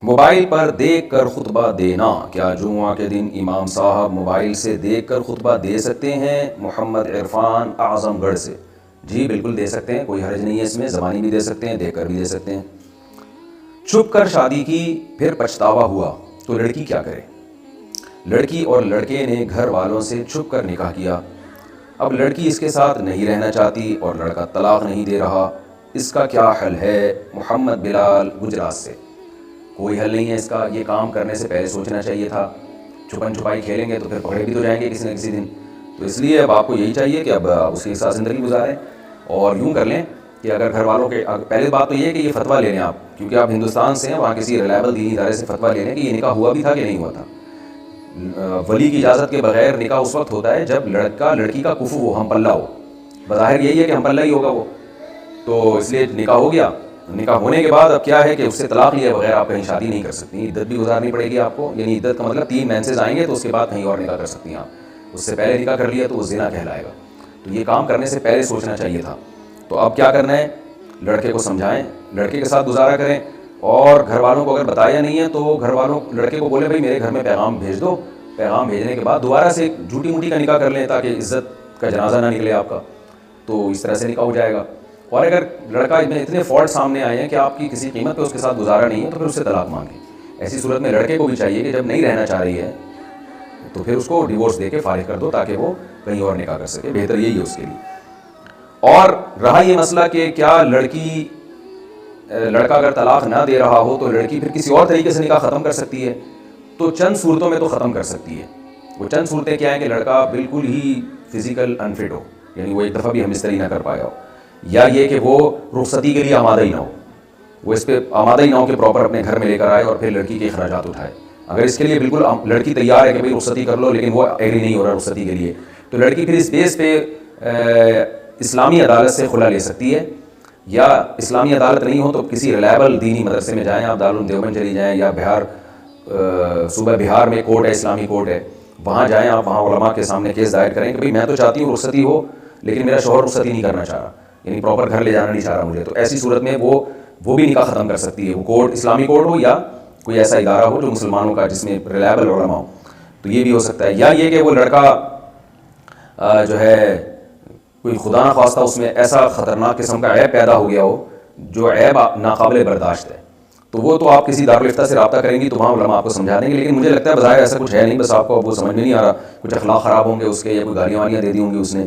Mobile پر دیکھ کر خطبہ دینا، کیا جمعہ کے دن امام صاحب موبائل سے دیکھ کر خطبہ دے سکتے ہیں؟ محمد عرفان اعظم گڑھ سے۔ جی بالکل دے سکتے ہیں، کوئی حرج نہیں ہے اس میں، زبانی بھی دے سکتے ہیں، دیکھ کر بھی دے سکتے ہیں۔ چھپ کر شادی کی پھر پچھتاوا ہوا تو لڑکی کیا کرے؟ لڑکی اور لڑکے نے گھر والوں سے چھپ کر نکاح کیا، اب لڑکی اس کے ساتھ نہیں رہنا چاہتی اور لڑکا طلاق نہیں دے رہا، اس کا کیا حل ہے؟ محمد بلال گجرات سے۔ کوئی حل نہیں ہے اس کا، یہ کام کرنے سے پہلے سوچنا چاہیے تھا۔ چھپن چھپائی کھیلیں گے تو پھر پکڑے بھی تو جائیں گے کسی نہ کسی دن، تو اس لیے اب آپ کو یہی چاہیے کہ اب اس کے ساتھ زندگی گزاریں اور یوں کر لیں کہ اگر گھر والوں کے پہلے بات تو یہ ہے کہ یہ فتویٰ لے لیں آپ، کیونکہ آپ ہندوستان سے ہیں، وہاں کسی ریلائبل دینی ادارے سے فتویٰ لے لیں کہ یہ نکاح ہوا بھی تھا کہ نہیں ہوا تھا۔ ولی کی اجازت کے بغیر نکاح اس وقت ہوتا ہے جب لڑکا لڑکی کا کفو ہو، ہم پلہ ہو، بظاہر یہی ہے کہ ہم پلہ ہی ہوگا وہ، تو اس لیے نکاح ہو گیا۔ نکاح ہونے کے بعد اب کیا ہے کہ اس سے طلاق لیے بغیر آپ کہیں شادی نہیں کر سکتی، عدت بھی گزارنی پڑے گی آپ کو، یعنی عدت کا مطلب 3 مینسز آئیں گے تو اس کے بعد کہیں اور نکاح کر سکتی ہیں آپ، اس سے پہلے نکاح کر لیا تو وہ زنا کہلائے گا، تو یہ کام کرنے سے پہلے سوچنا چاہیے تھا۔ تو اب کیا کرنا ہے؟ لڑکے کو سمجھائیں، لڑکے کے ساتھ گزارا کریں، اور گھر والوں کو اگر بتایا نہیں ہے تو گھر والوں لڑکے کو بولے بھائی میرے گھر میں پیغام بھیج دو، پیغام بھیجنے کے بعد دوبارہ سے ایک جھوٹی موٹی کا نکاح کر لیں تاکہ عزت کا جنازہ نہ نکلے آپ کا، تو اس طرح سے نکاح ہو جائے گا۔ اور اگر لڑکا میں اتنے فالٹ سامنے آئے ہیں کہ آپ کی کسی قیمت پہ اس کے ساتھ گزارا نہیں ہے تو پھر اس سے طلاق مانگیں۔ ایسی صورت میں لڑکے کو بھی چاہیے کہ جب نہیں رہنا چاہ رہی ہے تو پھر اس کو ڈیورس دے کے فارغ کر دو تاکہ وہ کہیں اور نکاح کر سکے، بہتر یہی ہے اس کے لیے۔ اور رہا یہ مسئلہ کہ کیا لڑکا اگر طلاق نہ دے رہا ہو تو لڑکی پھر کسی اور طریقے سے نکاح ختم کر سکتی ہے، تو چند صورتوں میں تو ختم کر سکتی ہے۔ وہ چند صورتیں کیا ہیں کہ لڑکا بالکل ہی فزیکل انفٹ ہو، یعنی وہ ایک دفعہ بھی ہمستری نہ کر پایا ہو، یا یہ کہ وہ رخصتی کے لیے آمادہ ہی نہ ہو، وہ اس پہ آمادہ ہی نہ ہو کہ پراپر اپنے گھر میں لے کر آئے اور پھر لڑکی کے اخراجات اٹھائے۔ اگر اس کے لیے بالکل لڑکی تیار ہے کہ بھائی رخصتی کر لو لیکن وہ ایگری نہیں ہو رہا رخصتی کے لیے، تو لڑکی پھر اس بیس پہ اسلامی عدالت سے خلا لے سکتی ہے، یا اسلامی عدالت نہیں ہو تو کسی ریلائبل دینی مدرسے میں جائیں، آپ دارالعلوم دیوبند چلی جائیں، یا صوبہ بہار میں کورٹ ہے، اسلامی کورٹ ہے، وہاں جائیں آپ، وہاں علماء کے سامنے کیس دائر کریں کہ بھائی میں تو چاہتی ہوں رخصتی ہو لیکن میرا شوہر رخصتی نہیں کرنا چاہ رہا، یعنی پراپر گھر لے جانا نہیں چاہ رہا مجھے، تو ایسی صورت میں وہ بھی نکاح ختم کر سکتی ہے، وہ کورٹ اسلامی کورٹ ہو یا کوئی ایسا ادارہ ہو جو مسلمانوں کا جس میں ریلائبل علماء ہو، تو یہ بھی ہو سکتا ہے۔ یا یہ کہ وہ لڑکا جو ہے کوئی خدا نخواستہ اس میں ایسا خطرناک قسم کا عیب پیدا ہو گیا ہو جو عیب ناقابل برداشت ہے، تو وہ تو آپ کسی دارالفتہ سے رابطہ کریں گی تو وہاں علماء آپ کو سمجھا دیں گے، لیکن مجھے لگتا ہے بظاہر ایسا کچھ ہے نہیں، بس آپ کو وہ سمجھ میں نہیں آ رہا، کچھ اخلاق خراب ہوں گے اس کے، یا کوئی گالیاں والیاں دے دی ہوں گی اس نے،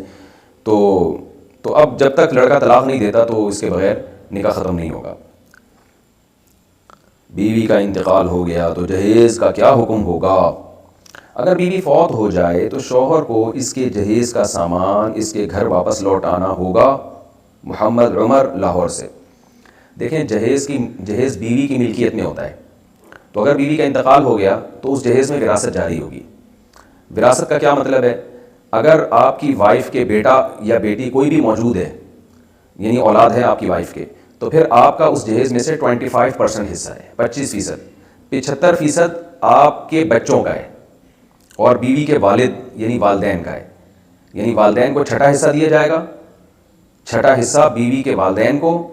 تو اب جب تک لڑکا طلاق نہیں دیتا تو اس کے بغیر نکاح ختم نہیں ہوگا۔ بیوی کا انتقال ہو گیا تو جہیز کا کیا حکم ہوگا؟ اگر بیوی فوت ہو جائے تو شوہر کو اس کے جہیز کا سامان اس کے گھر واپس لوٹانا ہوگا۔ محمد عمر لاہور سے۔ دیکھیں جہیز بیوی کی ملکیت میں ہوتا ہے، تو اگر بیوی کا انتقال ہو گیا تو اس جہیز میں وراثت جاری ہوگی۔ وراثت کا کیا مطلب ہے؟ اگر آپ کی وائف کے بیٹا یا بیٹی کوئی بھی موجود ہے، یعنی اولاد ہے آپ کی وائف کے، تو پھر آپ کا اس جہیز میں سے 25% حصہ ہے، 25%، 75% آپ کے بچوں کا ہے اور بیوی کے والد یعنی والدین کا ہے، یعنی والدین کو چھٹا حصہ دیا جائے گا، چھٹا حصہ بیوی کے والدین کو،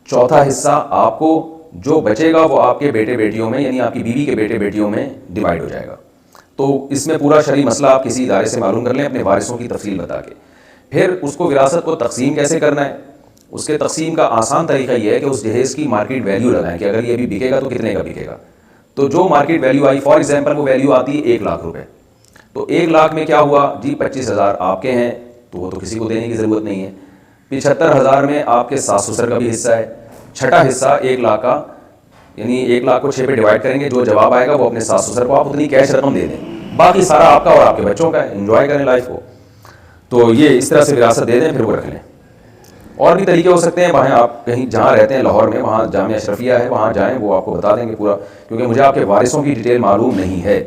چوتھا حصہ آپ کو، جو بچے گا وہ آپ کے بیٹے بیٹیوں میں یعنی آپ کی بیوی کے بیٹے بیٹیوں میں ڈیوائیڈ ہو جائے گا۔ تو اس میں پورا شرعی مسئلہ آپ کسی ادارے سے معلوم کر لیں اپنے وارثوں کی تفصیل بتا کے۔ پھر اس کو وراثت کو تقسیم کیسے کرنا ہے؟ اس کے تقسیم کا آسان طریقہ یہ ہے کہ اس جہیز کی مارکیٹ ویلیو لگائیں کہ اگر یہ بھی بکے گا تو کتنے کا بکے گا، تو جو market value I, for example وہ ویلیو آتی ہے 1 لاکھ روپے، تو 1 لاکھ میں کیا ہوا جی 25,000 آپ کے ہیں تو وہ تو کسی کو دینے کی ضرورت نہیں ہے، 75,000 میں آپ کے ساس سسر کا بھی حصہ ہے، چھٹا حصہ 1 لاکھ کا، یعنی 1 لاکھ کو 6 پہ ڈیوائڈ کریں گے، جو جواب آئے گا وہ اپنے ساس سسر کو آپ اتنی کیش رقم دے دیں، باقی سارا آپ کا اور آپ کے بچوں کا ہے، انجوائے کریں لائف کو۔ تو یہ اس طرح سے وراثت دے دیں، پھر وہ رکھ لیں۔ اور بھی طریقے ہو سکتے ہیں، وہاں آپ کہیں جہاں رہتے ہیں لاہور میں وہاں جامعہ اشرفیہ ہے، وہاں جائیں، وہ آپ کو بتا دیں گے پورا، کیونکہ مجھے آپ کے وارثوں کی ڈیٹیل معلوم نہیں ہے۔